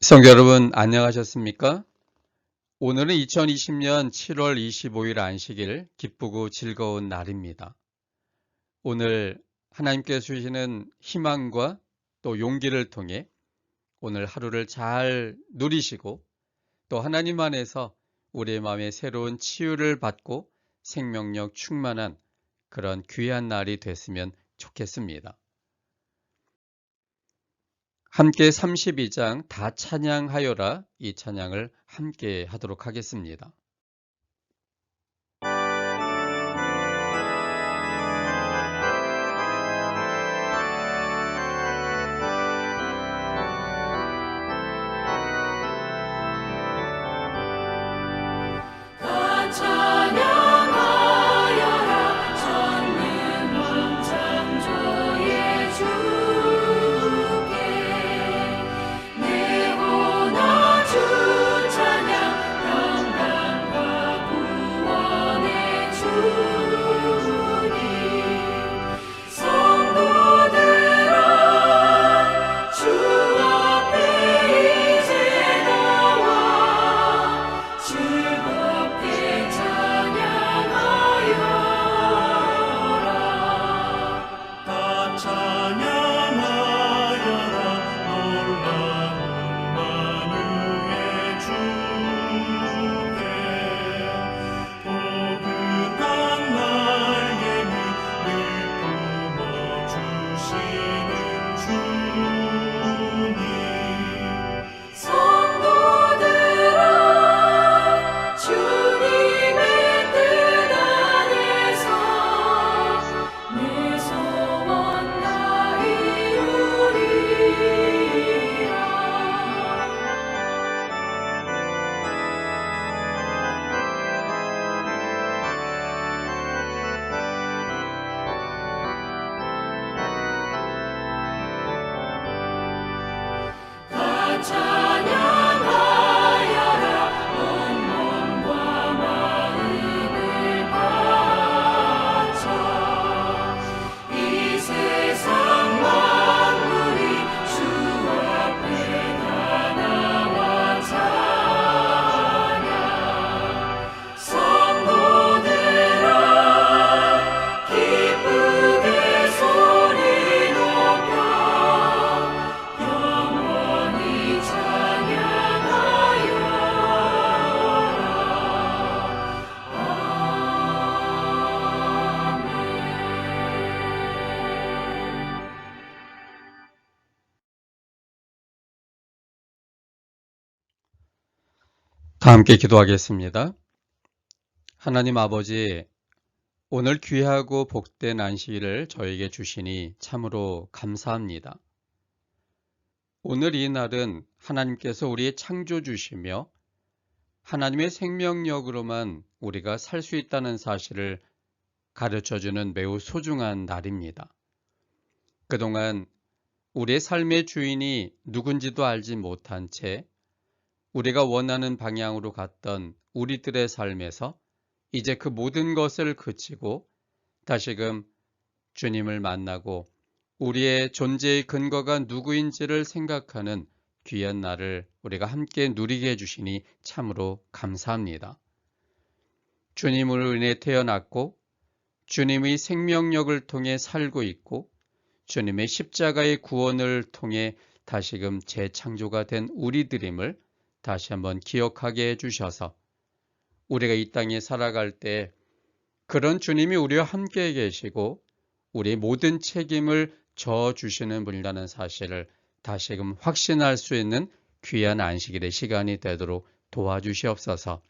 성도 여러분, 안녕하셨습니까? 오늘은 2020년 7월 25일 안식일, 기쁘고 즐거운 날입니다. 오늘 하나님께서 주시는 희망과 또 용기를 통해 오늘 하루를 잘 누리시고 또 하나님 안에서 우리의 마음에 새로운 치유를 받고 생명력 충만한 그런 귀한 날이 됐으면 좋겠습니다. 함께 32장 다 찬양하여라, 이 찬양을 함께 하도록 하겠습니다. 다 함께 기도하겠습니다. 하나님 아버지, 오늘 귀하고 복된 안식일을 저에게 주시니 참으로 감사합니다. 오늘 이 날은 하나님께서 우리의 창조주시며 하나님의 생명력으로만 우리가 살 수 있다는 사실을 가르쳐주는 매우 소중한 날입니다. 그동안 우리의 삶의 주인이 누군지도 알지 못한 채 우리가 원하는 방향으로 갔던 우리들의 삶에서 이제 그 모든 것을 그치고 다시금 주님을 만나고 우리의 존재의 근거가 누구인지를 생각하는 귀한 날을 우리가 함께 누리게 해주시니 참으로 감사합니다. 주님으로 인해 태어났고 주님의 생명력을 통해 살고 있고 주님의 십자가의 구원을 통해 다시금 재창조가 된 우리들임을 다시 한번 기억하게 해주셔서 우리가 이 땅에 살아갈 때 그런 주님이 우리와 함께 계시고 우리의 모든 책임을 져주시는 분이라는 사실을 다시금 확신할 수 있는 귀한 안식일의 시간이 되도록 도와주시옵소서.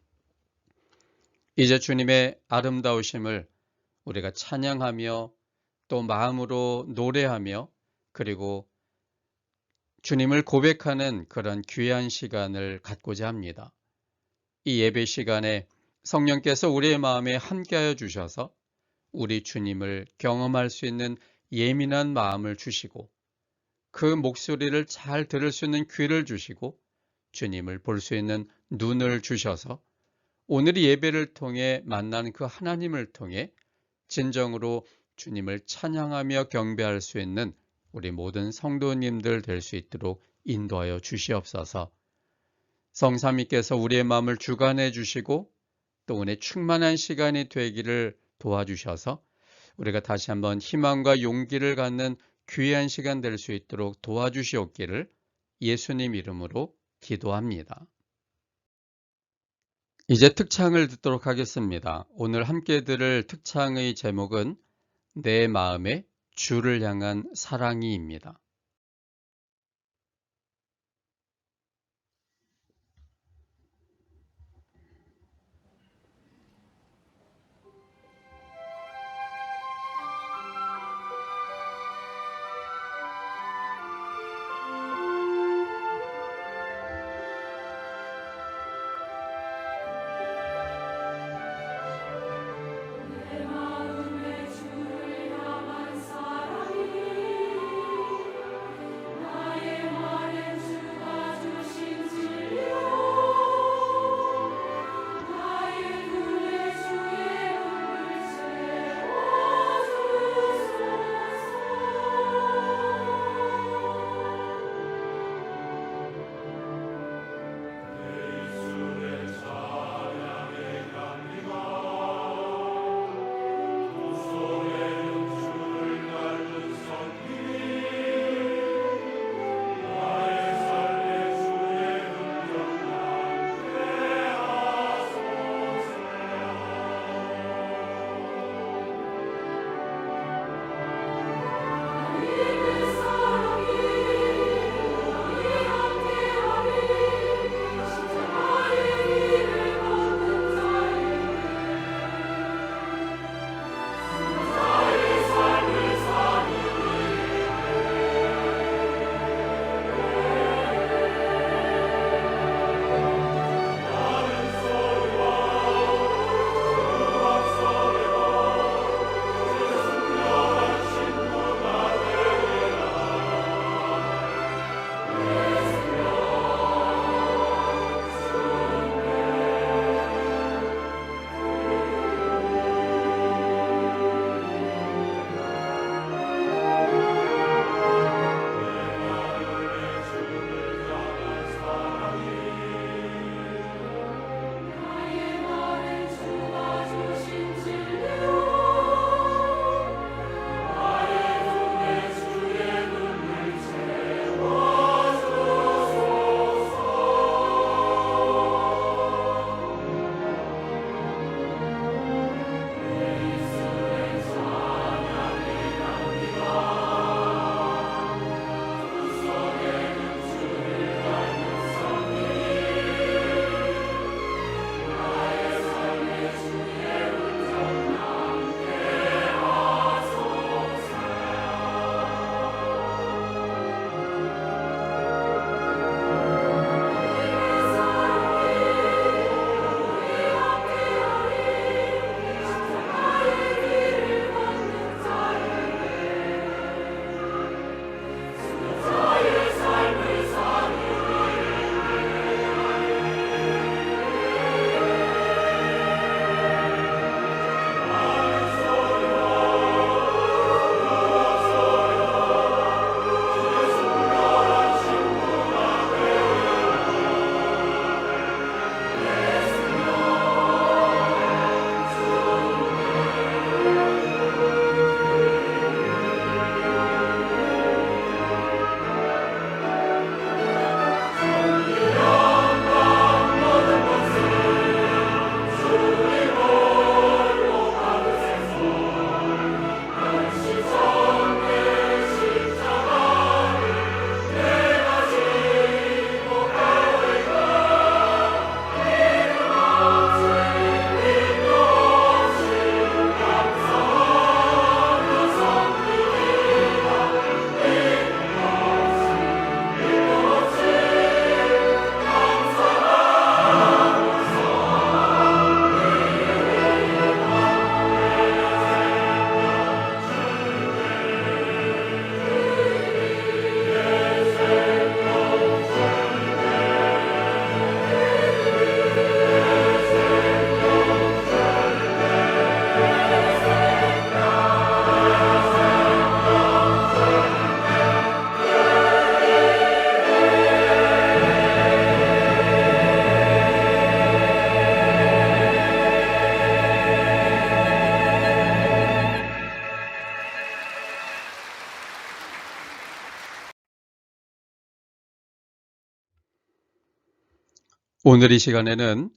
이제 주님의 아름다우심을 우리가 찬양하며 또 마음으로 노래하며 그리고 주님을 고백하는 그런 귀한 시간을 갖고자 합니다. 이 예배 시간에 성령께서 우리의 마음에 함께하여 주셔서 우리 주님을 경험할 수 있는 예민한 마음을 주시고 그 목소리를 잘 들을 수 있는 귀를 주시고 주님을 볼 수 있는 눈을 주셔서 오늘 이 예배를 통해 만난 그 하나님을 통해 진정으로 주님을 찬양하며 경배할 수 있는 우리 모든 성도님들 될 수 있도록 인도하여 주시옵소서. 성삼위께서 우리의 마음을 주관해 주시고 또 은혜 충만한 시간이 되기를 도와주셔서 우리가 다시 한번 희망과 용기를 갖는 귀한 시간 될 수 있도록 도와주시옵기를 예수님 이름으로 기도합니다. 이제 특창을 듣도록 하겠습니다. 오늘 함께 들을 특창의 제목은 내 마음에 주를 향한 사랑이입니다. 내 마음에 주를 향한 사랑이 오늘 이 시간에는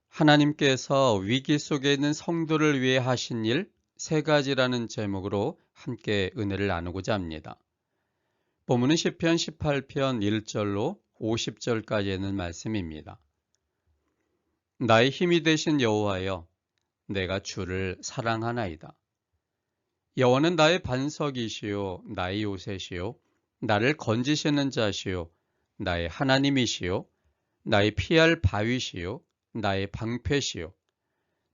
하나님께서 위기 속에 있는 성도를 위해 하신 일 세 가지라는 제목으로 함께 은혜를 나누고자 합니다. 본문은 시편 18편 1절로 50절까지 있는 말씀입니다. 나의 힘이 되신 여호와여, 내가 주를 사랑하나이다. 여호와는 나의 반석이시요 나의 요새시요 나를 건지시는 자시요 나의 하나님이시요 나의 피할 바위시요 나의 방패시요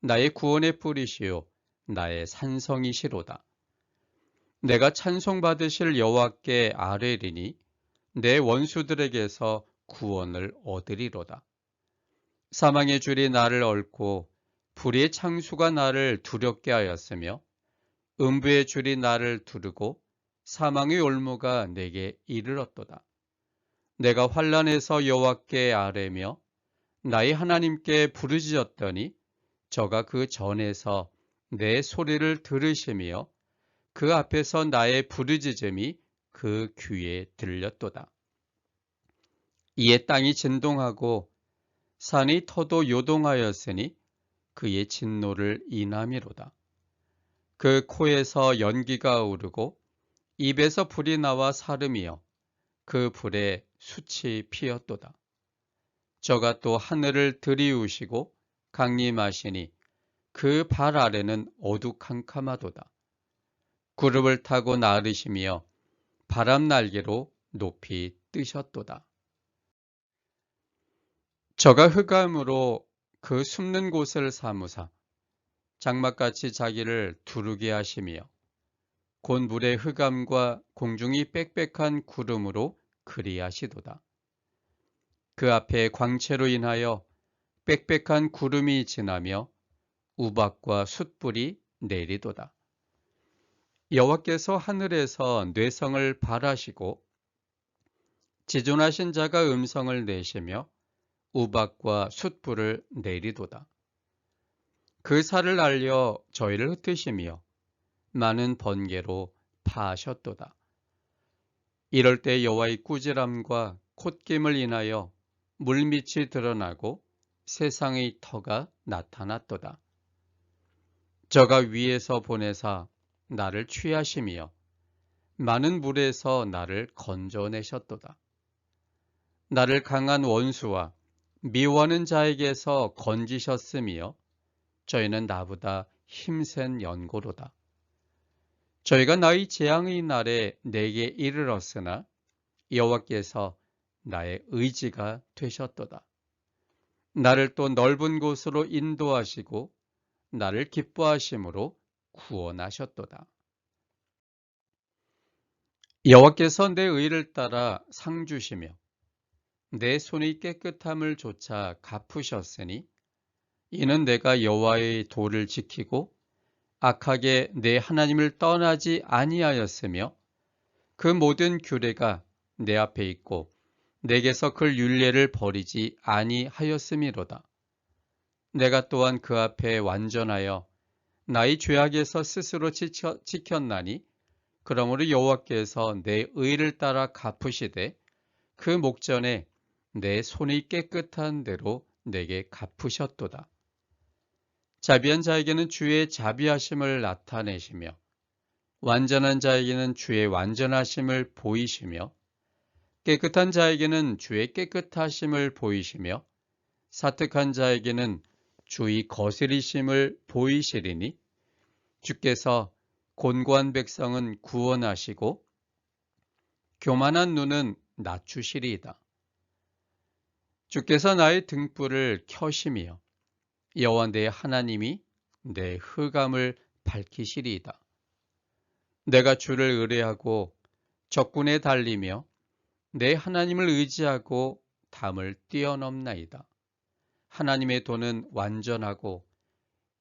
나의 구원의 뿌리시요 나의 산성이시로다. 내가 찬송받으실 여호와께 아뢰리니 내 원수들에게서 구원을 얻으리로다. 사망의 줄이 나를 얽고 불의의 창수가 나를 두렵게 하였으며 음부의 줄이 나를 두르고 사망의 올무가 내게 이르렀도다. 내가 환난에서 여호와께 아뢰며 나의 하나님께 부르짖었더니 저가 그 전에서 내 소리를 들으시며 그 앞에서 나의 부르짖음이 그 귀에 들렸도다. 이에 땅이 진동하고 산이 터도 요동하였으니 그의 진노를 인함이로다. 그 코에서 연기가 오르고 입에서 불이 나와 사름이여 그 불에 숯이 피었도다. 저가 또 하늘을 들이우시고 강림하시니 그 발 아래는 어두캄캄하도다. 구름을 타고 나르시며 바람 날개로 높이 뜨셨도다. 저가 흑암으로 그 숨는 곳을 사무사 장막같이 자기를 두르게 하시며 곧 물의 흑암과 공중이 빽빽한 구름으로 그리하시도다. 그 앞에 광채로 인하여 빽빽한 구름이 지나며 우박과 숯불이 내리도다. 여호와께서 하늘에서 뇌성을 발하시고 지존하신 자가 음성을 내시며 우박과 숯불을 내리도다. 그 살을 알려 저희를 흩으시며 많은 번개로 파하셨도다. 이럴 때 여호와의 꾸지람과 콧김을 인하여 물밑이 드러나고 세상의 터가 나타났도다. 저가 위에서 보내사 나를 취하시며 많은 물에서 나를 건져내셨도다. 나를 강한 원수와 미워하는 자에게서 건지셨으며 저희는 나보다 힘센 연고로다. 저희가 나의 재앙의 날에 내게 이르렀으나 여호와께서 나의 의지가 되셨도다. 나를 또 넓은 곳으로 인도하시고 나를 기뻐하심으로 구원하셨도다. 여호와께서 내 의를 따라 상 주시며 내 손의 깨끗함을 조차 갚으셨으니 이는 내가 여호와의 도를 지키고 악하게 내 하나님을 떠나지 아니하였으며 그 모든 규례가 내 앞에 있고 내게서 그 율례를 버리지 아니하였음이로다. 내가 또한 그 앞에 완전하여 나의 죄악에서 스스로 지켰나니 그러므로 여호와께서 내 의를 따라 갚으시되 그 목전에 내 손이 깨끗한 대로 내게 갚으셨도다. 자비한 자에게는 주의 자비하심을 나타내시며 완전한 자에게는 주의 완전하심을 보이시며 깨끗한 자에게는 주의 깨끗하심을 보이시며 사특한 자에게는 주의 거스리심을 보이시리니 주께서 곤고한 백성은 구원하시고 교만한 눈은 낮추시리이다. 주께서 나의 등불을 켜시며 여호와 내 하나님이 내 흑암을 밝히시리이다. 내가 주를 의뢰하고 적군에 달리며 내 하나님을 의지하고 담을 뛰어넘나이다. 하나님의 도는 완전하고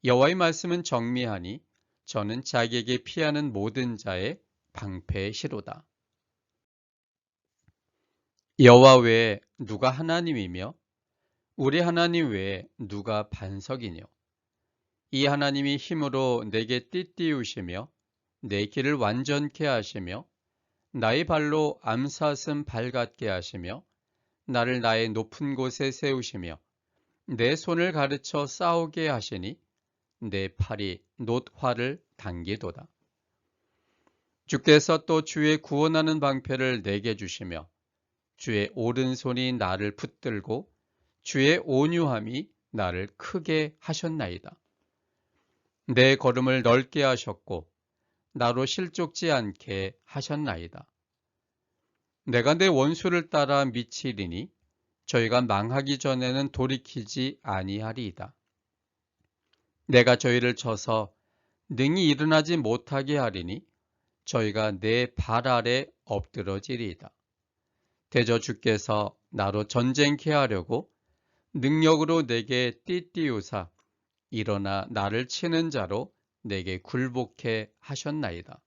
여호와의 말씀은 정미하니 저는 자기에게 피하는 모든 자의 방패시로다. 여호와 외에 누가 하나님이며 우리 하나님 외에 누가 반석이뇨. 이 하나님이 힘으로 내게 띠띠우시며 내 길을 완전케 하시며 나의 발로 암사슴 발 같게 하시며 나를 나의 높은 곳에 세우시며 내 손을 가르쳐 싸우게 하시니 내 팔이 놋화를 당기도다. 주께서 또 주의 구원하는 방패를 내게 주시며 주의 오른손이 나를 붙들고 주의 온유함이 나를 크게 하셨나이다. 내 걸음을 넓게 하셨고 나로 실족지 않게 하셨나이다. 내가 내 원수를 따라 미치리니 저희가 망하기 전에는 돌이키지 아니하리이다. 내가 저희를 쳐서 능히 일어나지 못하게 하리니 저희가 내 발 아래 엎드러지리이다. 대저 주께서 나로 전쟁케 하려고 능력으로 내게 띠띠우사 일어나 나를 치는 자로 내게 굴복해 하셨나이다.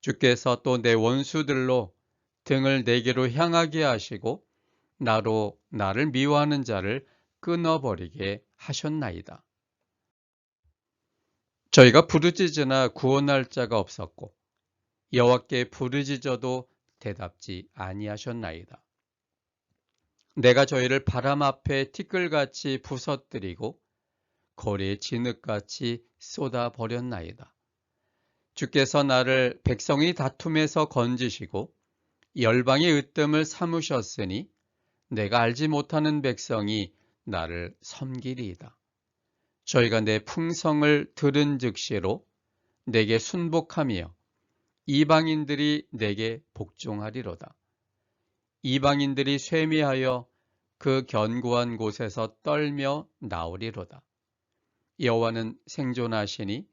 주께서 또 내 원수들로 등을 내게로 향하게 하시고 나로 나를 미워하는 자를 끊어버리게 하셨나이다. 저희가 부르짖으나 구원할 자가 없었고 여호와께 부르짖어도 대답지 아니하셨나이다. 내가 저희를 바람 앞에 티끌같이 부서뜨리고 거리에 진흙같이 쏟아버렸나이다. 주께서 나를 백성의 다툼에서 건지시고 열방의 으뜸을 삼으셨으니 내가 알지 못하는 백성이 나를 섬기리이다. 저희가 내 풍성을 들은 즉시로 내게 순복하며 이방인들이 내게 복종하리로다. 이방인들이 쇠미하여 그 견고한 곳에서 떨며 나오리로다. 여호와는 생존하시니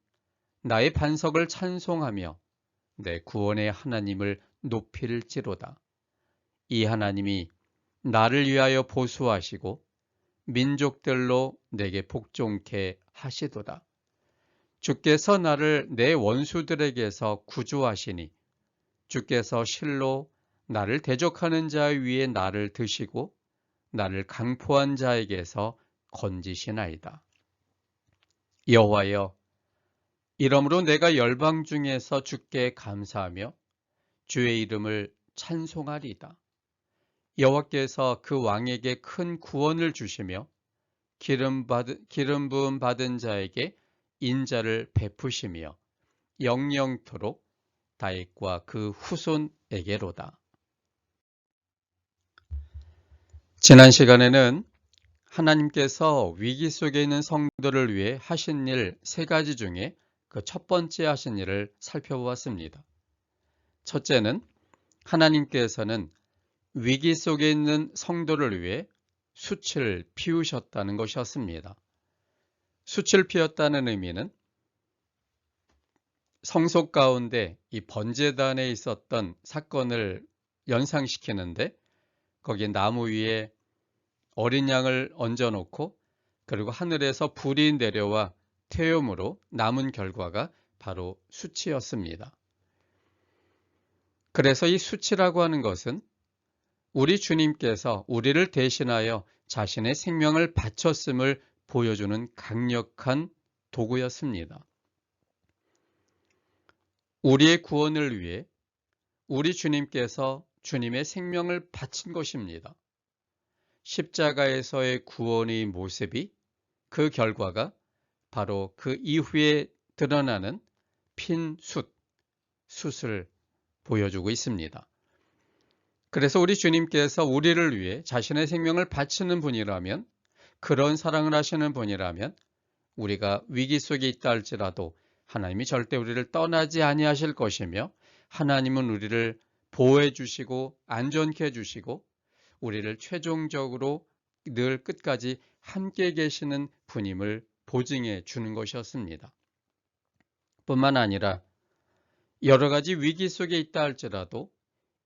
나의 반석을 찬송하며 내 구원의 하나님을 높일지로다. 이 하나님이 나를 위하여 보수하시고 민족들로 내게 복종케 하시도다. 주께서 나를 내 원수들에게서 구주하시니 주께서 실로 나를 대적하는 자 위에 나를 드시고 나를 강포한 자에게서 건지시나이다. 여호와여, 이러므로 내가 열방 중에서 주께 감사하며 주의 이름을 찬송하리이다. 여호와께서 그 왕에게 큰 구원을 주시며 기름 부음 받은 자에게 인자를 베푸시며 영영토록 다윗과 그 후손에게로다. 지난 시간에는 하나님께서 위기 속에 있는 성도를 위해 하신 일 3가지 중에 그 첫 번째 하신 일을 살펴보았습니다. 첫째는 하나님께서는 위기 속에 있는 성도를 위해 숯을 피우셨다는 것이었습니다. 숯을 피웠다는 의미는 성소 가운데 이 번제단에 있었던 사건을 연상시키는데 거기 나무 위에 어린 양을 얹어놓고 그리고 하늘에서 불이 내려와 태움으로 남은 결과가 바로 숯이었습니다. 그래서 이 숯이라고 하는 것은 우리 주님께서 우리를 대신하여 자신의 생명을 바쳤음을 보여주는 강력한 도구였습니다. 우리의 구원을 위해 우리 주님께서 주님의 생명을 바친 것입니다. 십자가에서의 구원의 모습이 그 결과가 바로 그 이후에 드러나는 핀 숯을 보여주고 있습니다. 그래서 우리 주님께서 우리를 위해 자신의 생명을 바치는 분이라면, 그런 사랑을 하시는 분이라면 우리가 위기 속에 있다 할지라도 하나님이 절대 우리를 떠나지 아니하실 것이며 하나님은 우리를 보호해 주시고 안전케 해주시고 우리를 최종적으로 늘 끝까지 함께 계시는 분임을 보증해 주는 것이었습니다. 뿐만 아니라 여러 가지 위기 속에 있다 할지라도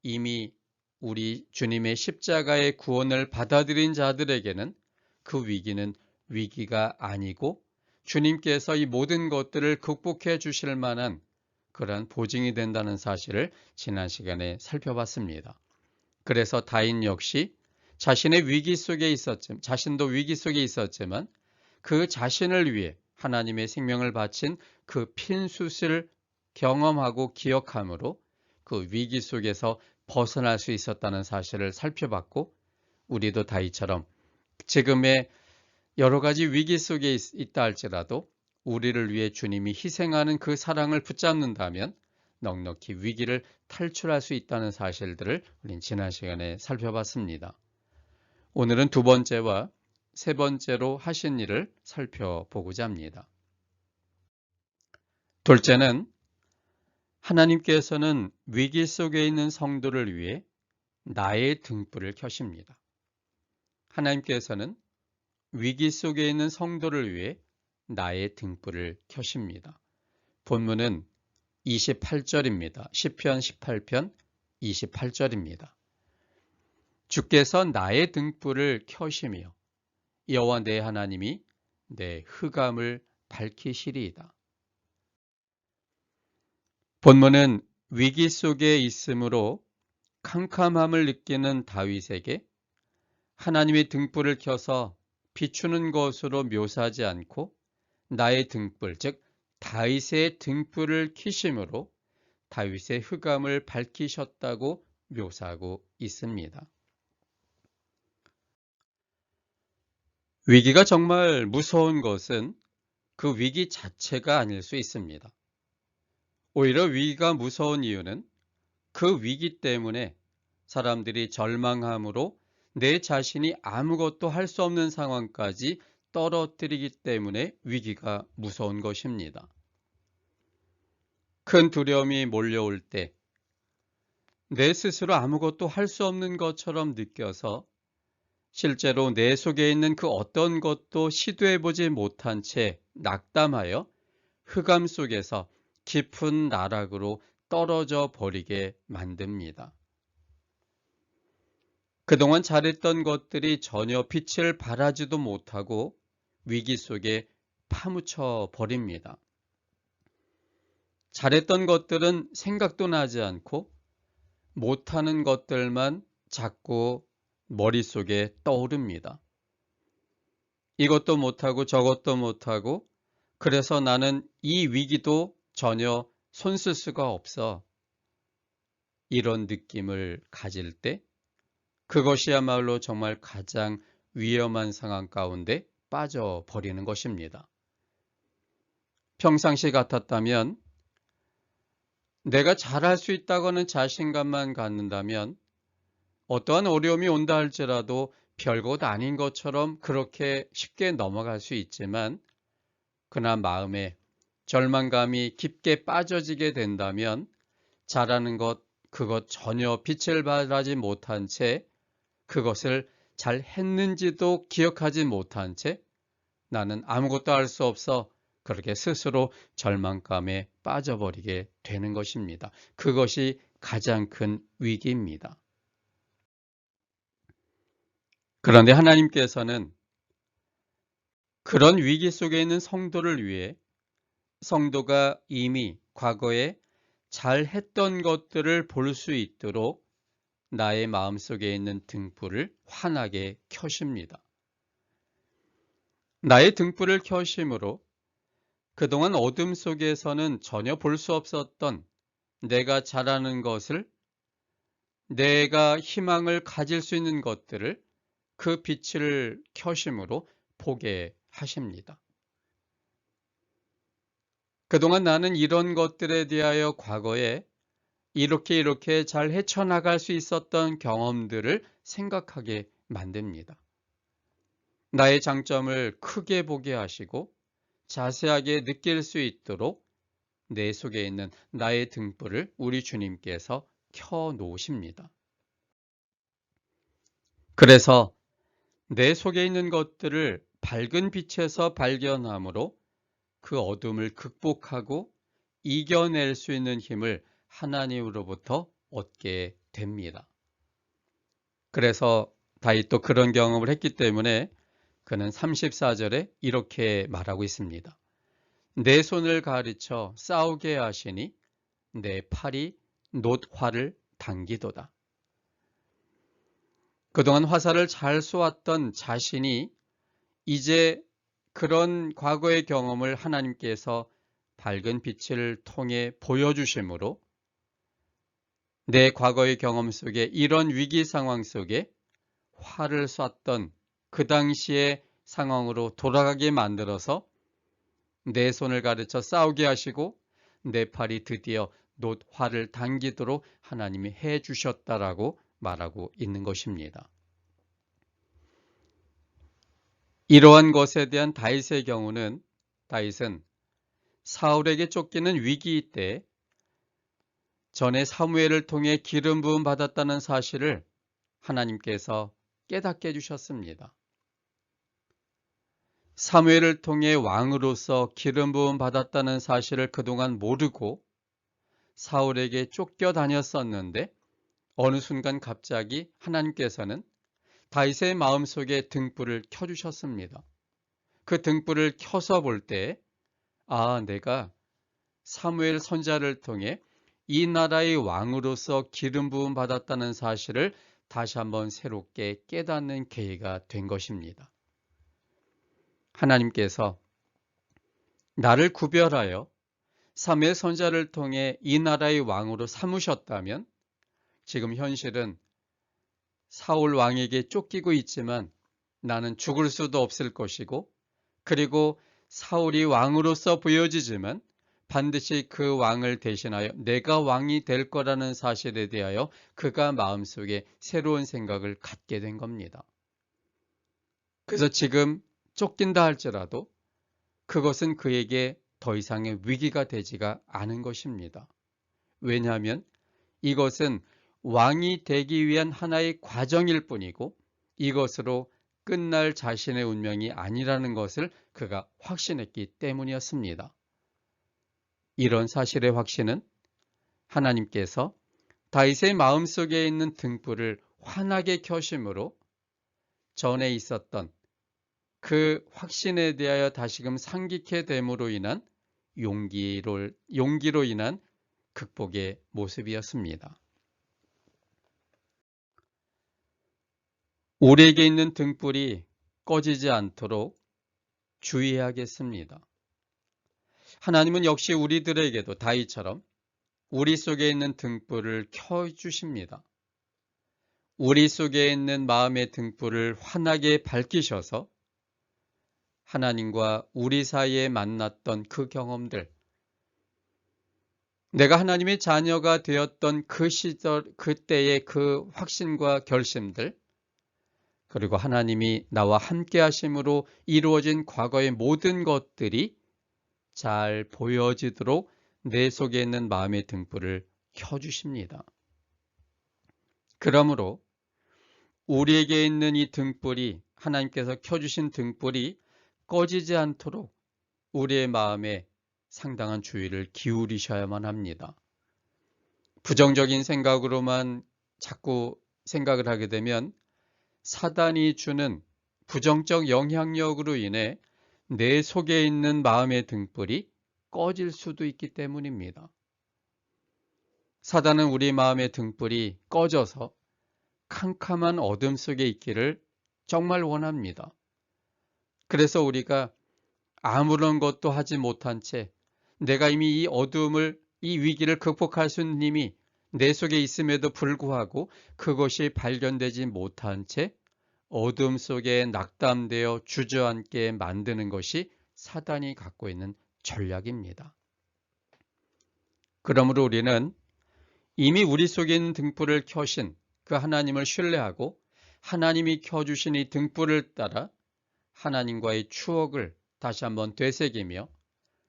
이미 우리 주님의 십자가의 구원을 받아들인 자들에게는 그 위기는 위기가 아니고 주님께서 이 모든 것들을 극복해 주실 만한 그러한 보증이 된다는 사실을 지난 시간에 살펴봤습니다. 그래서 다윗 역시 자신의 위기 속에 있었지만, 자신도 위기 속에 있었지만 그 자신을 위해 하나님의 생명을 바친 그 핀숯을 경험하고 기억함으로 그 위기 속에서 벗어날 수 있었다는 사실을 살펴봤고, 우리도 다윗처럼 지금의 여러 가지 위기 속에 있다 할지라도 우리를 위해 주님이 희생하는 그 사랑을 붙잡는다면 넉넉히 위기를 탈출할 수 있다는 사실들을 우린 지난 시간에 살펴봤습니다. 오늘은 두 번째와 세 번째로 하신 일을 살펴보고자 합니다. 둘째는 하나님께서는 위기 속에 있는 성도를 위해 나의 등불을 켜십니다. 하나님께서는 위기 속에 있는 성도를 위해 나의 등불을 켜십니다. 본문은 28절입니다. 시편 18편 28절입니다. 주께서 나의 등불을 켜시며 여호와 내 하나님이 내 흑암을 밝히시리이다. 본문은 위기 속에 있으므로 캄캄함을 느끼는 다윗에게 하나님의 등불을 켜서 비추는 것으로 묘사하지 않고 나의 등불, 즉 다윗의 등불을 켜심으로 다윗의 흑암을 밝히셨다고 묘사하고 있습니다. 위기가 정말 무서운 것은 그 위기 자체가 아닐 수 있습니다. 오히려 위기가 무서운 이유는 그 위기 때문에 사람들이 절망함으로 내 자신이 아무것도 할 수 없는 상황까지 떨어뜨리기 때문에 위기가 무서운 것입니다. 큰 두려움이 몰려올 때 내 스스로 아무것도 할 수 없는 것처럼 느껴서 실제로 내 속에 있는 그 어떤 것도 시도해보지 못한 채 낙담하여 흑암 속에서 깊은 나락으로 떨어져 버리게 만듭니다. 그동안 잘했던 것들이 전혀 빛을 발하지도 못하고 위기 속에 파묻혀 버립니다. 잘했던 것들은 생각도 나지 않고 못하는 것들만 자꾸 머릿속에 떠오릅니다. 이것도 못하고 저것도 못하고 그래서 나는 이 위기도 전혀 손쓸 수가 없어. 이런 느낌을 가질 때 그것이야말로 정말 가장 위험한 상황 가운데 빠져버리는 것입니다. 평상시 같았다면 내가 잘할 수 있다고는 자신감만 갖는다면 어떠한 어려움이 온다 할지라도 별것 아닌 것처럼 그렇게 쉽게 넘어갈 수 있지만 그러나 마음에 절망감이 깊게 빠져지게 된다면 잘하는 것, 그것 전혀 빛을 발하지 못한 채 그것을 잘 했는지도 기억하지 못한 채 나는 아무것도 할 수 없어 그렇게 스스로 절망감에 빠져버리게 되는 것입니다. 그것이 가장 큰 위기입니다. 그런데 하나님께서는 그런 위기 속에 있는 성도를 위해 성도가 이미 과거에 잘했던 것들을 볼 수 있도록 나의 마음속에 있는 등불을 환하게 켜십니다. 나의 등불을 켜심으로 그동안 어둠 속에서는 전혀 볼 수 없었던 내가 잘하는 것을, 내가 희망을 가질 수 있는 것들을 그 빛을 켜심으로 보게 하십니다. 그동안 나는 이런 것들에 대하여 과거에 이렇게 잘 헤쳐나갈 수 있었던 경험들을 생각하게 만듭니다. 나의 장점을 크게 보게 하시고 자세하게 느낄 수 있도록 내 속에 있는 나의 등불을 우리 주님께서 켜 놓으십니다. 그래서 내 속에 있는 것들을 밝은 빛에서 발견함으로 그 어둠을 극복하고 이겨낼 수 있는 힘을 하나님으로부터 얻게 됩니다. 그래서 다윗도 그런 경험을 했기 때문에 그는 34절에 이렇게 말하고 있습니다. 내 손을 가르쳐 싸우게 하시니 내 팔이 놋화를 당기도다. 그동안 화살을 잘 쏘았던 자신이 이제 그런 과거의 경험을 하나님께서 밝은 빛을 통해 보여주심으로 내 과거의 경험 속에 이런 위기 상황 속에 활을 쐈던 그 당시에 상황으로 돌아가게 만들어서 내 손을 가르쳐 싸우게 하시고 내 팔이 드디어 놋 활을 당기도록 하나님이 해 주셨다라고 말하고 있는 것입니다. 이러한 것에 대한 다윗의 경우는 다윗은 사울에게 쫓기는 위기 때 전에 사무엘을 통해 기름 부음 받았다는 사실을 하나님께서 깨닫게 해주셨습니다. 사무엘을 통해 왕으로서 기름 부음 받았다는 사실을 그동안 모르고 사울에게 쫓겨 다녔었는데 어느 순간 갑자기 하나님께서는 다윗의 마음속에 등불을 켜주셨습니다. 그 등불을 켜서 볼 때 내가 사무엘 선지자를 통해 이 나라의 왕으로서 기름 부음 받았다는 사실을 다시 한번 새롭게 깨닫는 계기가 된 것입니다. 하나님께서 나를 구별하여 사무엘 선지자를 통해 이 나라의 왕으로 삼으셨다면 지금 현실은 사울 왕에게 쫓기고 있지만 나는 죽을 수도 없을 것이고, 그리고 사울이 왕으로서 보여지지만 반드시 그 왕을 대신하여 내가 왕이 될 거라는 사실에 대하여 그가 마음속에 새로운 생각을 갖게 된 겁니다. 그래서 지금 쫓긴다 할지라도 그것은 그에게 더 이상의 위기가 되지가 않은 것입니다. 왜냐하면 이것은 왕이 되기 위한 하나의 과정일 뿐이고 이것으로 끝날 자신의 운명이 아니라는 것을 그가 확신했기 때문이었습니다. 이런 사실의 확신은 하나님께서 다윗의 마음속에 있는 등불을 환하게 켜심으로 전에 있었던 그 확신에 대하여 다시금 상기케 됨으로 인한 용기로 인한 극복의 모습이었습니다. 우리에게 있는 등불이 꺼지지 않도록 주의해야겠습니다. 하나님은 역시 우리들에게도 다윗처럼 우리 속에 있는 등불을 켜주십니다. 우리 속에 있는 마음의 등불을 환하게 밝히셔서 하나님과 우리 사이에 만났던 그 경험들, 내가 하나님의 자녀가 되었던 그 시절, 그때의 그 확신과 결심들, 그리고 하나님이 나와 함께 하심으로 이루어진 과거의 모든 것들이 잘 보여지도록 내 속에 있는 마음의 등불을 켜주십니다. 그러므로 우리에게 있는 이 등불이, 하나님께서 켜주신 등불이 꺼지지 않도록 우리의 마음에 상당한 주의를 기울이셔야만 합니다. 부정적인 생각으로만 자꾸 생각을 하게 되면 사단이 주는 부정적 영향력으로 인해 내 속에 있는 마음의 등불이 꺼질 수도 있기 때문입니다. 사단은 우리 마음의 등불이 꺼져서 캄캄한 어둠 속에 있기를 정말 원합니다. 그래서 우리가 아무런 것도 하지 못한 채 내가 이미 이 어둠을, 이 위기를 극복할 수 있는 힘이 내 속에 있음에도 불구하고 그것이 발견되지 못한 채 어둠 속에 낙담되어 주저앉게 만드는 것이 사단이 갖고 있는 전략입니다. 그러므로 우리는 이미 우리 속에 있는 등불을 켜신 그 하나님을 신뢰하고 하나님이 켜주신 이 등불을 따라 하나님과의 추억을 다시 한번 되새기며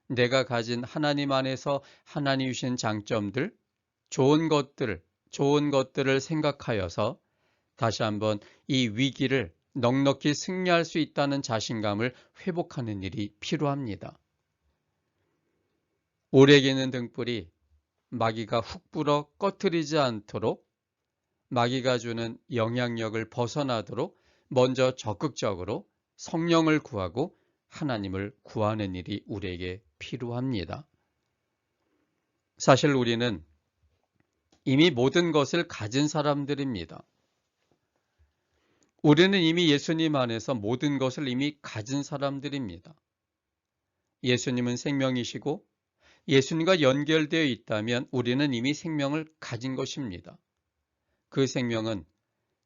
내가 가진 하나님 안에서 하나님이 주신 장점들, 좋은 것들을 생각하여서 다시 한번 이 위기를 넉넉히 승리할 수 있다는 자신감을 회복하는 일이 필요합니다. 우리에게 있는 등불이 마귀가 훅 불어 꺼트리지 않도록, 마귀가 주는 영향력을 벗어나도록 먼저 적극적으로 성령을 구하고 하나님을 구하는 일이 우리에게 필요합니다. 사실 우리는 이미 모든 것을 가진 사람들입니다. 우리는 이미 예수님 안에서 모든 것을 이미 가진 사람들입니다. 예수님은 생명이시고 예수님과 연결되어 있다면 우리는 이미 생명을 가진 것입니다. 그 생명은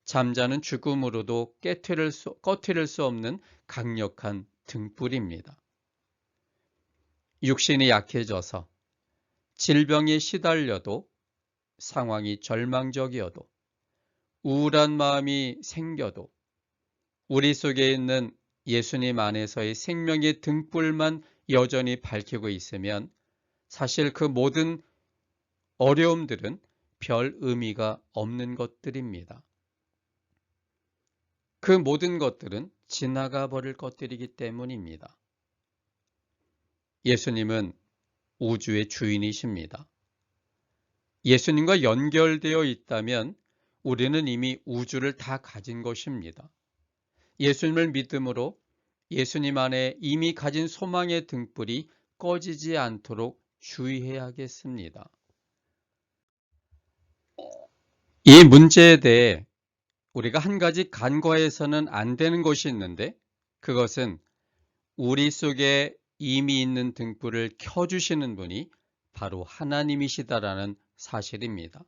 잠자는 죽음으로도 꺼트릴 수 없는 강력한 등불입니다. 육신이 약해져서 질병에 시달려도 상황이 절망적이어도 우울한 마음이 생겨도 우리 속에 있는 예수님 안에서의 생명의 등불만 여전히 밝히고 있으면 사실 그 모든 어려움들은 별 의미가 없는 것들입니다. 그 모든 것들은 지나가 버릴 것들이기 때문입니다. 예수님은 우주의 주인이십니다. 예수님과 연결되어 있다면 우리는 이미 우주를 다 가진 것입니다. 예수님을 믿음으로 예수님 안에 이미 가진 소망의 등불이 꺼지지 않도록 주의해야겠습니다. 이 문제에 대해 우리가 한 가지 간과해서는 안 되는 것이 있는데 그것은 우리 속에 이미 있는 등불을 켜주시는 분이 바로 하나님이시다라는 사실입니다.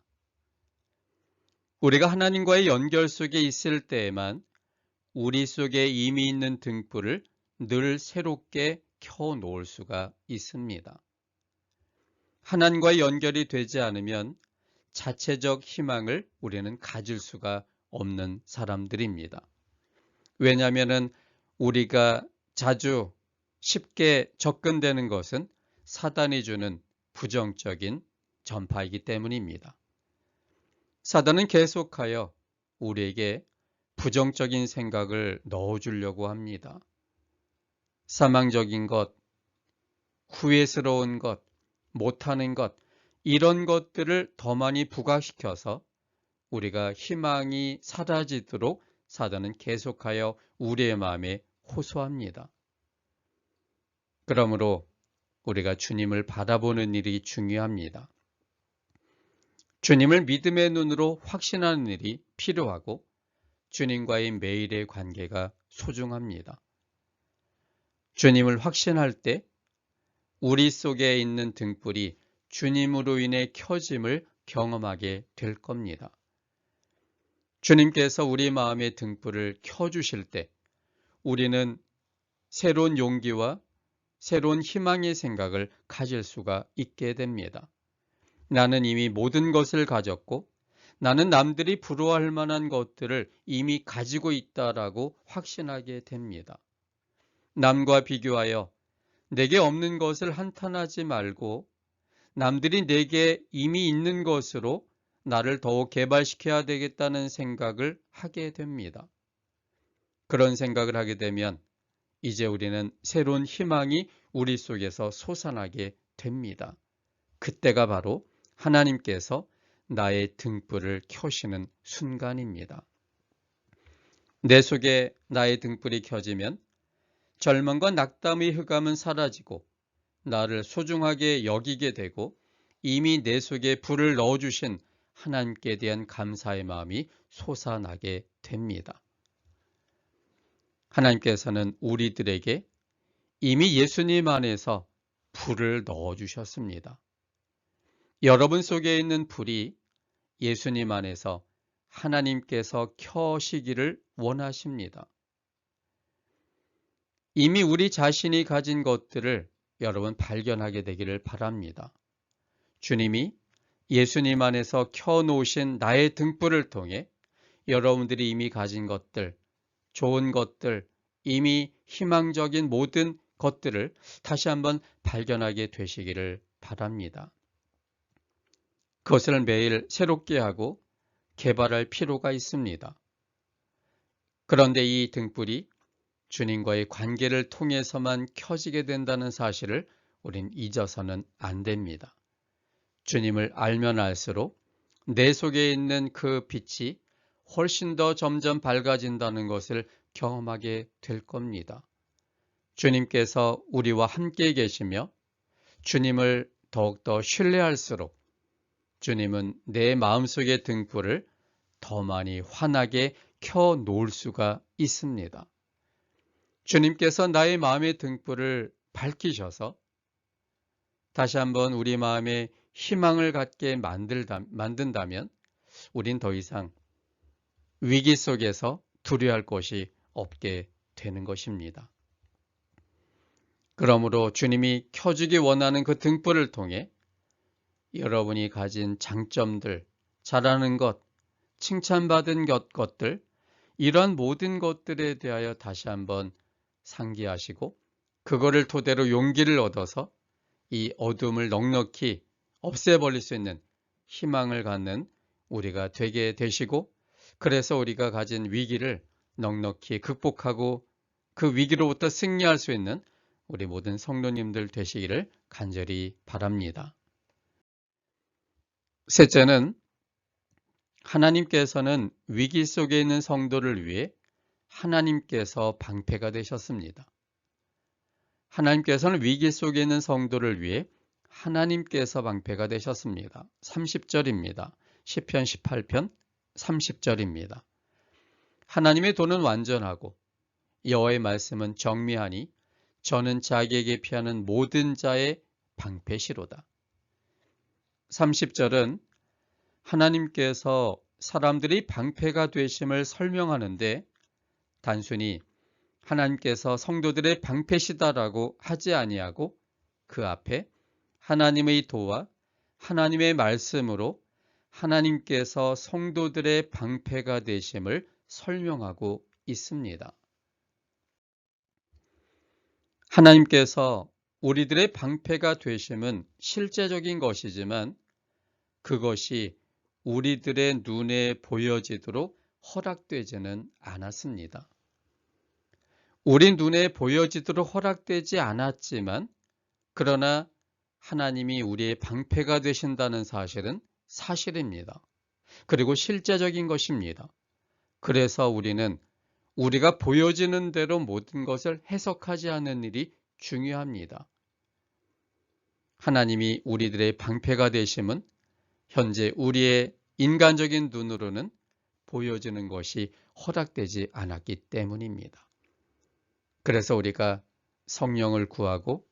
우리가 하나님과의 연결 속에 있을 때에만 우리 속에 이미 있는 등불을 늘 새롭게 켜놓을 수가 있습니다. 하나님과의 연결이 되지 않으면 자체적 희망을 우리는 가질 수가 없는 사람들입니다. 왜냐하면 우리가 자주 쉽게 접근되는 것은 사단이 주는 부정적인 전파이기 때문입니다. 사단은 계속하여 우리에게 부정적인 생각을 넣어주려고 합니다. 사망적인 것, 후회스러운 것, 못하는 것, 이런 것들을 더 많이 부각시켜서 우리가 희망이 사라지도록 사단은 계속하여 우리의 마음에 호소합니다. 그러므로 우리가 주님을 바라보는 일이 중요합니다. 주님을 믿음의 눈으로 확신하는 일이 필요하고 주님과의 매일의 관계가 소중합니다. 주님을 확신할 때 우리 속에 있는 등불이 주님으로 인해 켜짐을 경험하게 될 겁니다. 주님께서 우리 마음의 등불을 켜주실 때 우리는 새로운 용기와 새로운 희망의 생각을 가질 수가 있게 됩니다. 나는 이미 모든 것을 가졌고 나는 남들이 부러워할 만한 것들을 이미 가지고 있다라고 확신하게 됩니다. 남과 비교하여 내게 없는 것을 한탄하지 말고 남들이 내게 이미 있는 것으로 나를 더욱 개발시켜야 되겠다는 생각을 하게 됩니다. 그런 생각을 하게 되면 이제 우리는 새로운 희망이 우리 속에서 솟아나게 됩니다. 그때가 바로 하나님께서 나의 등불을 켜시는 순간입니다. 내 속에 나의 등불이 켜지면 절망과 낙담의 흑암은 사라지고 나를 소중하게 여기게 되고 이미 내 속에 불을 넣어주신 하나님께 대한 감사의 마음이 솟아나게 됩니다. 하나님께서는 우리들에게 이미 예수님 안에서 불을 넣어주셨습니다. 여러분 속에 있는 불이 예수님 안에서 하나님께서 켜시기를 원하십니다. 이미 우리 자신이 가진 것들을 여러분 발견하게 되기를 바랍니다. 주님이 예수님 안에서 켜놓으신 나의 등불을 통해 여러분들이 이미 가진 것들, 좋은 것들, 이미 희망적인 모든 것들을 다시 한번 발견하게 되시기를 바랍니다. 그것을 매일 새롭게 하고 개발할 필요가 있습니다. 그런데 이 등불이 주님과의 관계를 통해서만 켜지게 된다는 사실을 우린 잊어서는 안 됩니다. 주님을 알면 알수록 내 속에 있는 그 빛이 훨씬 더 점점 밝아진다는 것을 경험하게 될 겁니다. 주님께서 우리와 함께 계시며 주님을 더욱더 신뢰할수록 주님은 내 마음속의 등불을 더 많이 환하게 켜놓을 수가 있습니다. 주님께서 나의 마음의 등불을 밝히셔서 다시 한번 우리 마음에 희망을 갖게 만든다면 우린 더 이상 위기 속에서 두려워할 것이 없게 되는 것입니다. 그러므로 주님이 켜주기 원하는 그 등불을 통해 여러분이 가진 장점들, 잘하는 것, 칭찬받은 것들, 이런 모든 것들에 대하여 다시 한번 상기하시고 그거를 토대로 용기를 얻어서 이 어둠을 넉넉히 없애버릴 수 있는 희망을 갖는 우리가 되게 되시고, 그래서 우리가 가진 위기를 넉넉히 극복하고 그 위기로부터 승리할 수 있는 우리 모든 성도님들 되시기를 간절히 바랍니다. 셋째는, 하나님께서는 위기 속에 있는 성도를 위해 하나님께서 방패가 되셨습니다. 하나님께서는 위기 속에 있는 성도를 위해 하나님께서 방패가 되셨습니다. 30절입니다. 시편 18편 30절입니다. 하나님의 도는 완전하고 여호와의 말씀은 정미하니 저는 자기에게 피하는 모든 자의 방패시로다. 30절은 하나님께서 사람들이 방패가 되심을 설명하는데 단순히 하나님께서 성도들의 방패시다라고 하지 아니하고 그 앞에 하나님의 도와 하나님의 말씀으로 하나님께서 성도들의 방패가 되심을 설명하고 있습니다. 하나님께서 우리들의 방패가 되심은 실제적인 것이지만 그것이 우리들의 눈에 보여지도록 허락되지는 않았습니다. 우리 눈에 보여지도록 허락되지 않았지만 그러나 하나님이 우리의 방패가 되신다는 사실은 사실입니다. 그리고 실제적인 것입니다. 그래서 우리는 우리가 보여지는 대로 모든 것을 해석하지 않는 일이 중요합니다. 하나님이 우리들의 방패가 되심은 현재 우리의 인간적인 눈으로는 보여지는 것이 허락되지 않았기 때문입니다. 그래서 우리가 성령을 구하고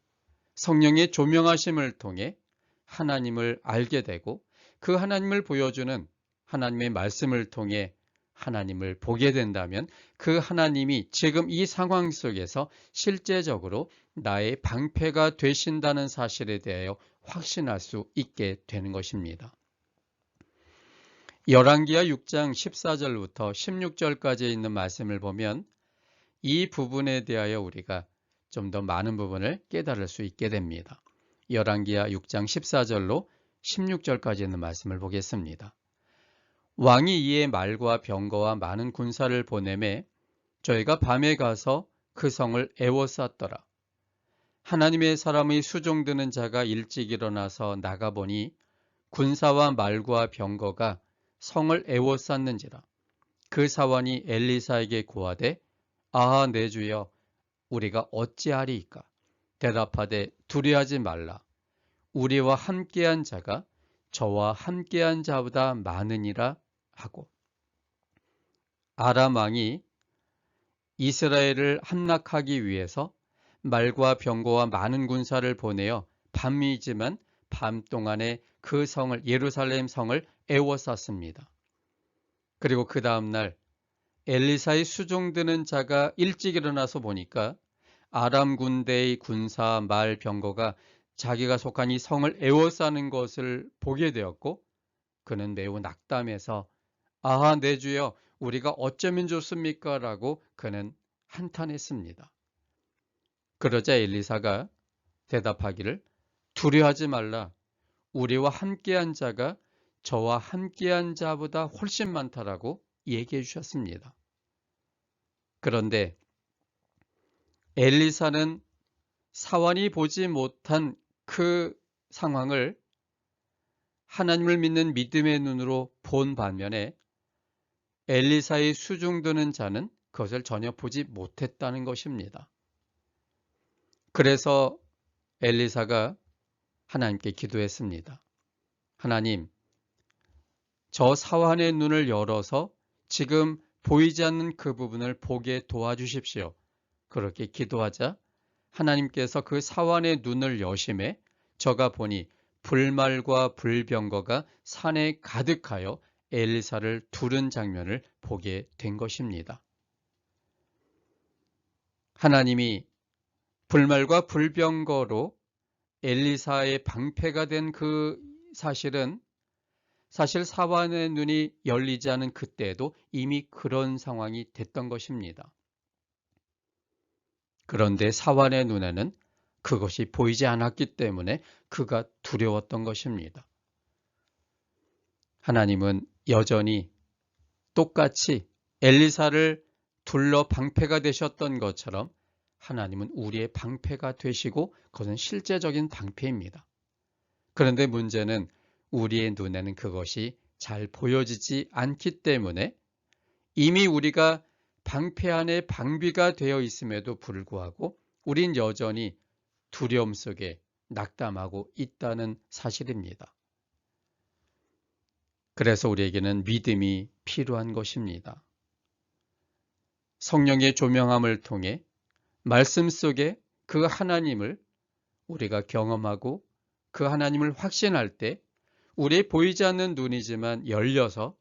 성령의 조명하심을 통해 하나님을 알게 되고 그 하나님을 보여주는 하나님의 말씀을 통해 하나님을 보게 된다면 그 하나님이 지금 이 상황 속에서 실제적으로 나의 방패가 되신다는 사실에 대하여 확신할 수 있게 되는 것입니다. 열왕기하 6장 14절부터 16절까지 있는 말씀을 보면 이 부분에 대하여 우리가 좀 더 많은 부분을 깨달을 수 있게 됩니다. 열왕기하 6장 14절로 16절까지 있는 말씀을 보겠습니다. 왕이 이에 말과 병거와 많은 군사를 보내매 저희가 밤에 가서 그 성을 에워쌌더라. 하나님의 사람의 수종드는 자가 일찍 일어나서 나가보니 군사와 말과 병거가 성을 에워쌌는지라. 그 사원이 엘리사에게 고하되 아하 내 주여 우리가 어찌하리이까. 대답하되 두려워하지 말라. 우리와 함께한 자가 저와 함께한 자보다 많으니라 하고, 아람 왕이 이스라엘을 함락하기 위해서 말과 병거와 많은 군사를 보내어 밤이지만 밤 동안에 그 성을, 예루살렘 성을 에워쌌습니다. 그리고 그 다음날 엘리사의 수종드는 자가 일찍 일어나서 보니까 아람 군대의 군사, 말, 병거가 자기가 속한 이 성을 에워싸는 것을 보게 되었고 그는 매우 낙담해서 아하 내 주여 우리가 어쩌면 좋습니까? 라고 그는 한탄했습니다. 그러자 엘리사가 대답하기를 두려워하지 말라. 우리와 함께한 자가 저와 함께한 자보다 훨씬 많다라고 얘기해 주셨습니다. 그런데 엘리사는 사원이 보지 못한 그 상황을 하나님을 믿는 믿음의 눈으로 본 반면에 엘리사의 수종드는 자는 그것을 전혀 보지 못했다는 것입니다. 그래서 엘리사가 하나님께 기도했습니다. 하나님, 저 사환의 눈을 열어서 지금 보이지 않는 그 부분을 보게 도와주십시오. 그렇게 기도하자 하나님께서 그 사환의 눈을 여심해 저가 보니 불말과 불병거가 산에 가득하여 엘리사를 두른 장면을 보게 된 것입니다. 하나님이 불말과 불병거로 엘리사의 방패가 된 그 사실 사환의 눈이 열리지 않은 그때에도 이미 그런 상황이 됐던 것입니다. 그런데 사환의 눈에는 그것이 보이지 않았기 때문에 그가 두려웠던 것입니다. 하나님은 여전히 똑같이 엘리사를 둘러 방패가 되셨던 것처럼 하나님은 우리의 방패가 되시고 그것은 실제적인 방패입니다. 그런데 문제는 우리의 눈에는 그것이 잘 보여지지 않기 때문에 이미 우리가 방패 안에 방비가 되어 있음에도 불구하고 우린 여전히 두려움 속에 낙담하고 있다는 사실입니다. 그래서 우리에게는 믿음이 필요한 것입니다. 성령의 조명함을 통해 말씀 속에 그 하나님을 우리가 경험하고 그 하나님을 확신할 때 우리의 보이지 않는 눈이지만 열려서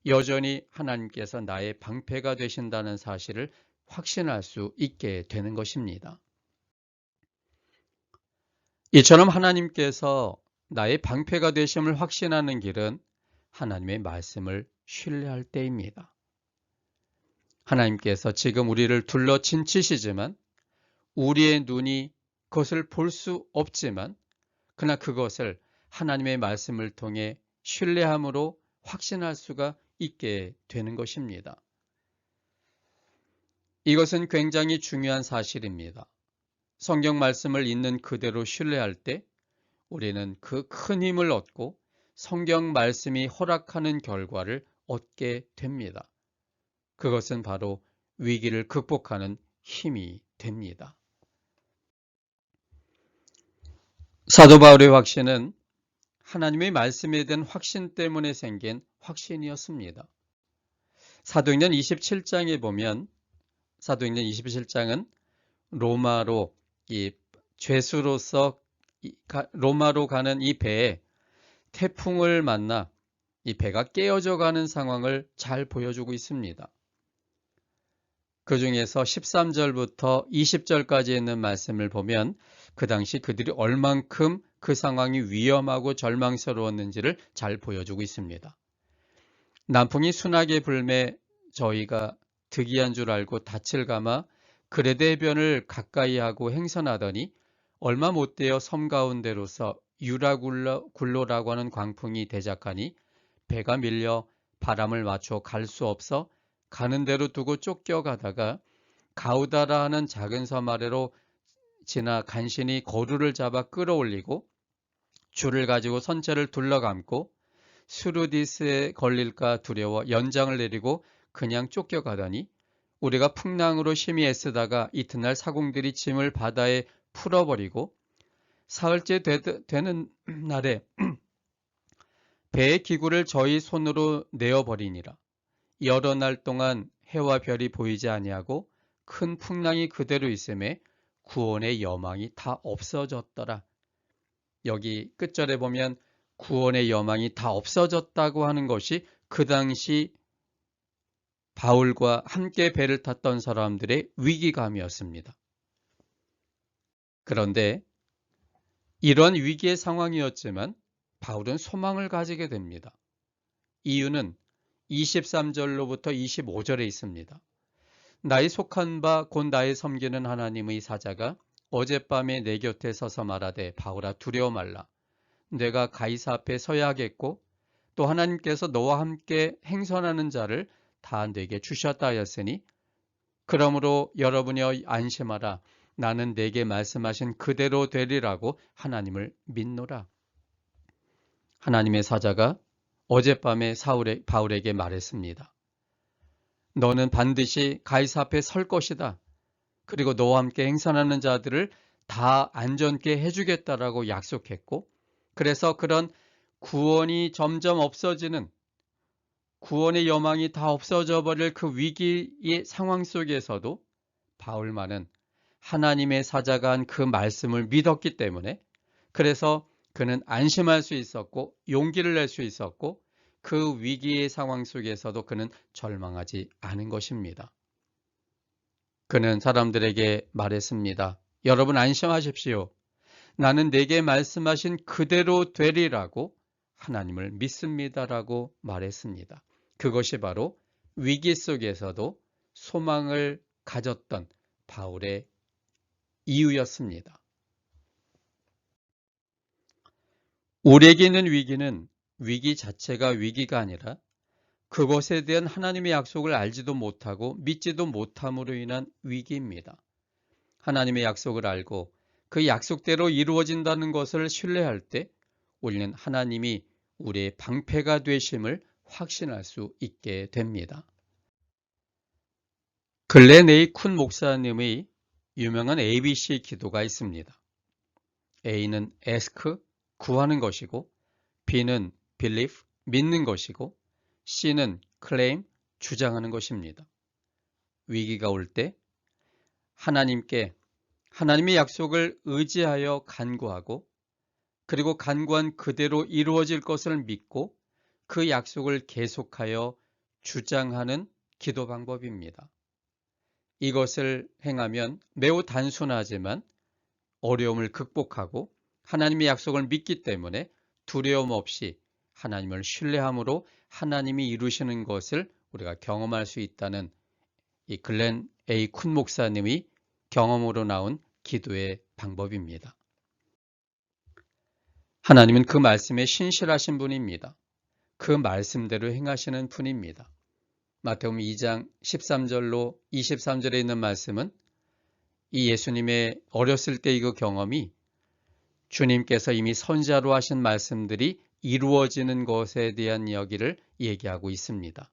여전히 하나님께서 나의 방패가 되신다는 사실을 확신할 수 있게 되는 것입니다. 이처럼 하나님께서 나의 방패가 되심을 확신하는 길은 하나님의 말씀을 신뢰할 때입니다. 하나님께서 지금 우리를 둘러 진치시지만 우리의 눈이 그것을 볼 수 없지만 그러나 그것을 하나님의 말씀을 통해 신뢰함으로 확신할 수가 있게 되는 것입니다. 이것은 굉장히 중요한 사실입니다. 성경 말씀을 있는 그대로 신뢰할 때 우리는 그 큰 힘을 얻고 성경 말씀이 허락하는 결과를 얻게 됩니다. 그것은 바로 위기를 극복하는 힘이 됩니다. 사도 바울의 확신은 하나님의 말씀에 대한 확신 때문에 생긴 확신이었습니다. 사도행전 27장에 보면 사도행전 27장은 로마로 죄수로서 로마로 가는 이 배에 태풍을 만나 이 배가 깨어져 가는 상황을 잘 보여주고 있습니다. 그 중에서 13절부터 20절까지 있는 말씀을 보면 그 당시 그들이 얼만큼 그 상황이 위험하고 절망스러웠는지를 잘 보여주고 있습니다. 남풍이 순하게 불매 저희가 득이한 줄 알고 닻을 감아 그레데 해변을 가까이 하고 행선하더니 얼마 못되어 섬 가운데로서 유라굴로라고 하는 광풍이 대작하니 배가 밀려 바람을 맞춰 갈 수 없어 가는 대로 두고 쫓겨가다가 가우다라 하는 작은 섬 아래로 지나 간신히 거루를 잡아 끌어올리고 줄을 가지고 선체를 둘러감고 수르디스에 걸릴까 두려워 연장을 내리고 그냥 쫓겨가더니 우리가 풍랑으로 심히 애쓰다가 이튿날 사공들이 짐을 바다에 풀어버리고 사흘째 되는 날에 배의 기구를 저희 손으로 내어버리니라. 여러 날 동안 해와 별이 보이지 아니하고 큰 풍랑이 그대로 있음에 구원의 여망이 다 없어졌더라. 여기 끝절에 보면 구원의 여망이 다 없어졌다고 하는 것이 그 당시 바울과 함께 배를 탔던 사람들의 위기감이었습니다. 그런데 이런 위기의 상황이었지만 바울은 소망을 가지게 됩니다. 이유는 23절로부터 25절에 있습니다. 나의 속한 바 곧 나의 섬기는 하나님의 사자가 어젯밤에 내 곁에 서서 말하되 바울아 두려워 말라. 내가 가이사 앞에 서야 하겠고 또 하나님께서 너와 함께 행선하는 자를 다 내게 주셨다 하였으니 그러므로 여러분이여 안심하라. 나는 내게 말씀하신 그대로 되리라고 하나님을 믿노라. 하나님의 사자가 어젯밤에 바울에게 말했습니다. 너는 반드시 가이사 앞에 설 것이다. 그리고 너와 함께 행선하는 자들을 다 안전케 해주겠다라고 약속했고 그래서 그런 구원이 점점 없어지는 구원의 여망이 다 없어져 버릴 그 위기의 상황 속에서도 바울만은 하나님의 사자가 한 그 말씀을 믿었기 때문에 그래서 그는 안심할 수 있었고 용기를 낼 수 있었고 그 위기의 상황 속에서도 그는 절망하지 않은 것입니다. 그는 사람들에게 말했습니다. 여러분 안심하십시오. 나는 내게 말씀하신 그대로 되리라고 하나님을 믿습니다라고 말했습니다. 그것이 바로 위기 속에서도 소망을 가졌던 바울의 이유였습니다. 우리에게 있는 위기는 위기 자체가 위기가 아니라 그것에 대한 하나님의 약속을 알지도 못하고 믿지도 못함으로 인한 위기입니다. 하나님의 약속을 알고 그 약속대로 이루어진다는 것을 신뢰할 때 우리는 하나님이 우리의 방패가 되심을 확신할 수 있게 됩니다. 글렌 A. 쿤 목사님의 유명한 ABC 기도가 있습니다. A는 ask, 구하는 것이고, B는 believe, 믿는 것이고, C는 claim, 주장하는 것입니다. 위기가 올 때 하나님께 하나님의 약속을 의지하여 간구하고 그리고 간구한 그대로 이루어질 것을 믿고 그 약속을 계속하여 주장하는 기도 방법입니다. 이것을 행하면 매우 단순하지만 어려움을 극복하고 하나님의 약속을 믿기 때문에 두려움 없이 하나님을 신뢰함으로 하나님이 이루시는 것을 우리가 경험할 수 있다는 이 글렌 A. 쿤 목사님의 경험으로 나온 기도의 방법입니다. 하나님은 그 말씀에 신실하신 분입니다. 그 말씀대로 행하시는 분입니다. 마태복음 2장 13절로 23절에 있는 말씀은 이 예수님의 어렸을 때의 그 경험이 주님께서 이미 선지자로 하신 말씀들이 이루어지는 것에 대한 이야기를 얘기하고 있습니다.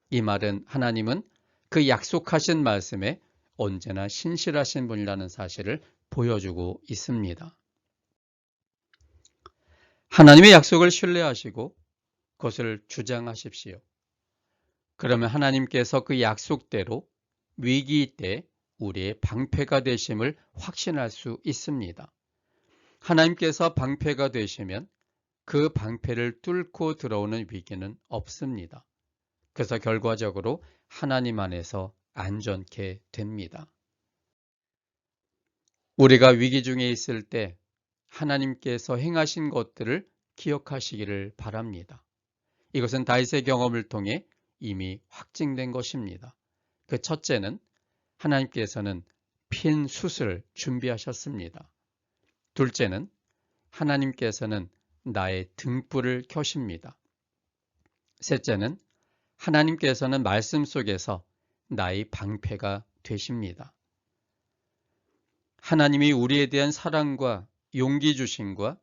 이 말은 하나님은 그 약속하신 말씀에 언제나 신실하신 분이라는 사실을 보여주고 있습니다. 하나님의 약속을 신뢰하시고 그것을 주장하십시오. 그러면 하나님께서 그 약속대로 위기 때 우리의 방패가 되심을 확신할 수 있습니다. 하나님께서 방패가 되시면 그 방패를 뚫고 들어오는 위기는 없습니다. 그래서 결과적으로 하나님 안에서 안전케 됩니다. 우리가 위기 중에 있을 때 하나님께서 행하신 것들을 기억하시기를 바랍니다. 이것은 다윗의 경험을 통해 이미 확증된 것입니다. 그 첫째는 하나님께서는 핀 숯을 준비하셨습니다. 둘째는 하나님께서는 나의 등불을 켜십니다. 셋째는 하나님께서는 말씀 속에서 나의 방패가 되십니다. 하나님이 우리에 대한 사랑과 용기 주심과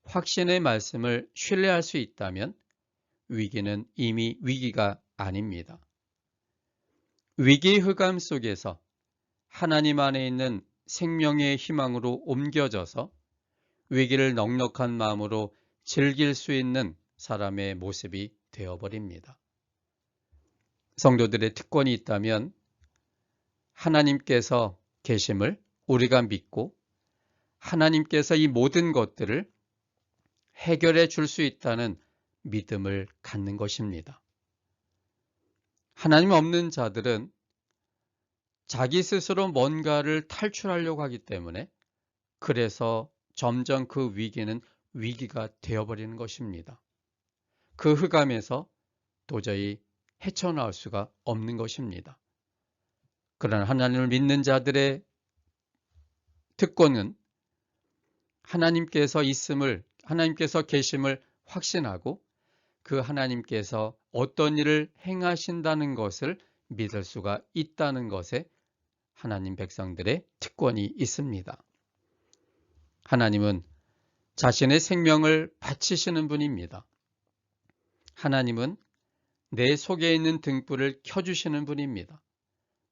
확신의 말씀을 신뢰할 수 있다면 위기는 이미 위기가 아닙니다. 위기의 흑암 속에서 하나님 안에 있는 생명의 희망으로 옮겨져서 위기를 넉넉한 마음으로 즐길 수 있는 사람의 모습이 되어버립니다. 성도들의 특권이 있다면 하나님께서 계심을 우리가 믿고 하나님께서 이 모든 것들을 해결해 줄 수 있다는 믿음을 갖는 것입니다. 하나님 없는 자들은 자기 스스로 뭔가를 탈출하려고 하기 때문에 그래서 점점 그 위기는 위기가 되어버리는 것입니다. 그 흑암에서 도저히 헤쳐나올 수가 없는 것입니다. 그러나 하나님을 믿는 자들의 특권은 하나님께서 있음을, 하나님께서 계심을 확신하고 그 하나님께서 어떤 일을 행하신다는 것을 믿을 수가 있다는 것에 하나님 백성들의 특권이 있습니다. 하나님은 자신의 생명을 바치시는 분입니다. 하나님은 내 속에 있는 등불을 켜주시는 분입니다.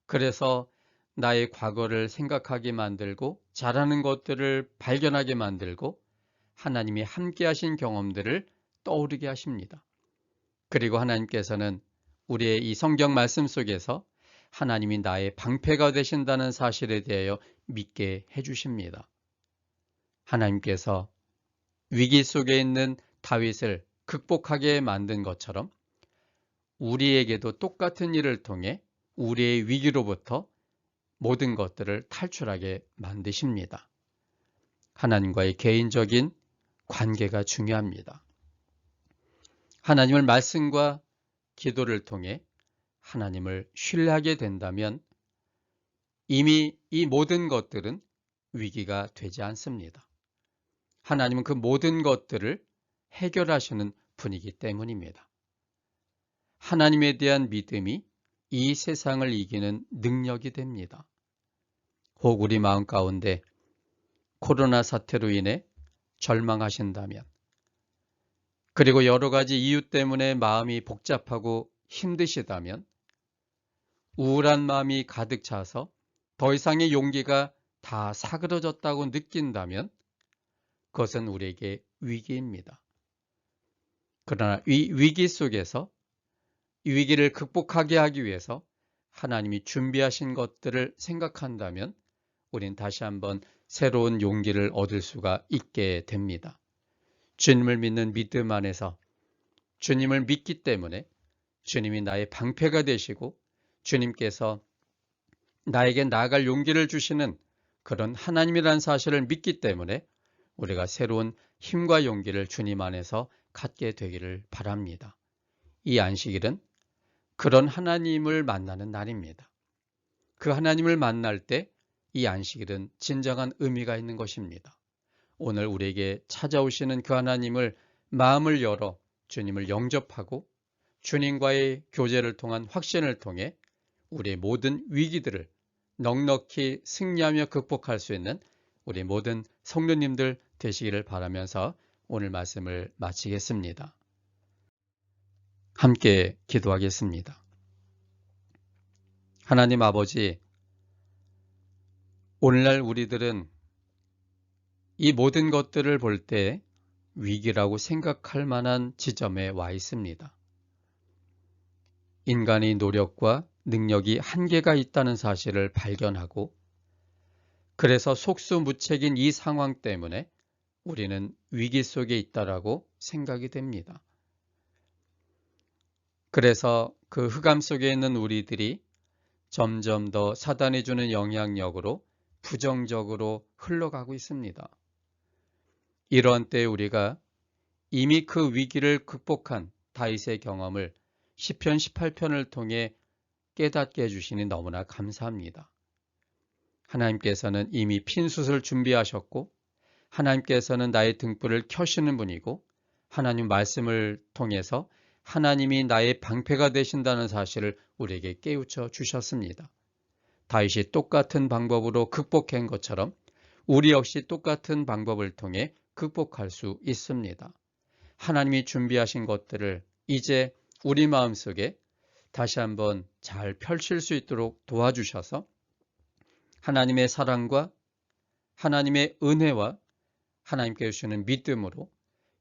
그래서 나의 과거를 생각하게 만들고 잘하는 것들을 발견하게 만들고 하나님이 함께 하신 경험들을 떠오르게 하십니다. 그리고 하나님께서는 우리의 이 성경 말씀 속에서 하나님이 나의 방패가 되신다는 사실에 대하여 믿게 해주십니다. 하나님께서 위기 속에 있는 다윗을 극복하게 만든 것처럼 우리에게도 똑같은 일을 통해 우리의 위기로부터 모든 것들을 탈출하게 만드십니다. 하나님과의 개인적인 관계가 중요합니다. 하나님을 말씀과 기도를 통해 하나님을 신뢰하게 된다면 이미 이 모든 것들은 위기가 되지 않습니다. 하나님은 그 모든 것들을 해결하시는 분이기 때문입니다. 하나님에 대한 믿음이 이 세상을 이기는 능력이 됩니다. 혹 우리 마음 가운데 코로나 사태로 인해 절망하신다면, 그리고 여러 가지 이유 때문에 마음이 복잡하고 힘드시다면, 우울한 마음이 가득 차서 더 이상의 용기가 다 사그러졌다고 느낀다면 그것은 우리에게 위기입니다. 그러나 이 위기 속에서 이 위기를 극복하게 하기 위해서 하나님이 준비하신 것들을 생각한다면 우린 다시 한번 새로운 용기를 얻을 수가 있게 됩니다. 주님을 믿는 믿음 안에서 주님을 믿기 때문에 주님이 나의 방패가 되시고 주님께서 나에게 나아갈 용기를 주시는 그런 하나님이라는 사실을 믿기 때문에 우리가 새로운 힘과 용기를 주님 안에서 갖게 되기를 바랍니다. 이 안식일은 그런 하나님을 만나는 날입니다. 그 하나님을 만날 때 이 안식일은 진정한 의미가 있는 것입니다. 오늘 우리에게 찾아오시는 그 하나님을 마음을 열어 주님을 영접하고 주님과의 교제를 통한 확신을 통해 우리의 모든 위기들을 넉넉히 승리하며 극복할 수 있는 우리 모든 성도님들 되시기를 바라면서 오늘 말씀을 마치겠습니다. 함께 기도하겠습니다. 하나님 아버지, 오늘날 우리들은 이 모든 것들을 볼 때 위기라고 생각할 만한 지점에 와 있습니다. 인간의 노력과 능력이 한계가 있다는 사실을 발견하고, 그래서 속수무책인 이 상황 때문에 우리는 위기 속에 있다라고 생각이 됩니다. 그래서 그 흑암 속에 있는 우리들이 점점 더 사단이 주는 영향력으로 부정적으로 흘러가고 있습니다. 이러한 때에 우리가 이미 그 위기를 극복한 다윗의 경험을 시편 18편을 통해 깨닫게 해주시니 너무나 감사합니다. 하나님께서는 이미 핀숯을 준비하셨고 하나님께서는 나의 등불을 켜시는 분이고 하나님 말씀을 통해서 하나님이 나의 방패가 되신다는 사실을 우리에게 깨우쳐 주셨습니다. 다윗이 똑같은 방법으로 극복한 것처럼 우리 역시 똑같은 방법을 통해 극복할 수 있습니다. 하나님이 준비하신 것들을 이제 우리 마음속에 다시 한번 잘 펼칠 수 있도록 도와주셔서 하나님의 사랑과 하나님의 은혜와 하나님께 주시는 믿음으로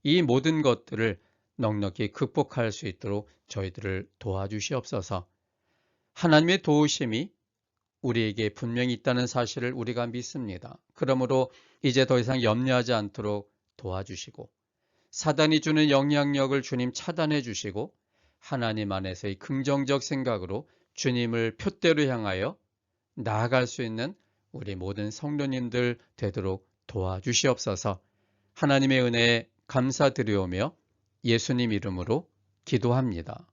이 모든 것들을 넉넉히 극복할 수 있도록 저희들을 도와주시옵소서. 하나님의 도우심이 우리에게 분명히 있다는 사실을 우리가 믿습니다. 그러므로 이제 더 이상 염려하지 않도록 도와주시고 사단이 주는 영향력을 주님 차단해 주시고 하나님 안에서의 긍정적 생각으로 주님을 표대로 향하여 나아갈 수 있는 우리 모든 성도님들 되도록 도와주시옵소서. 하나님의 은혜에 감사드리오며 예수님 이름으로 기도합니다.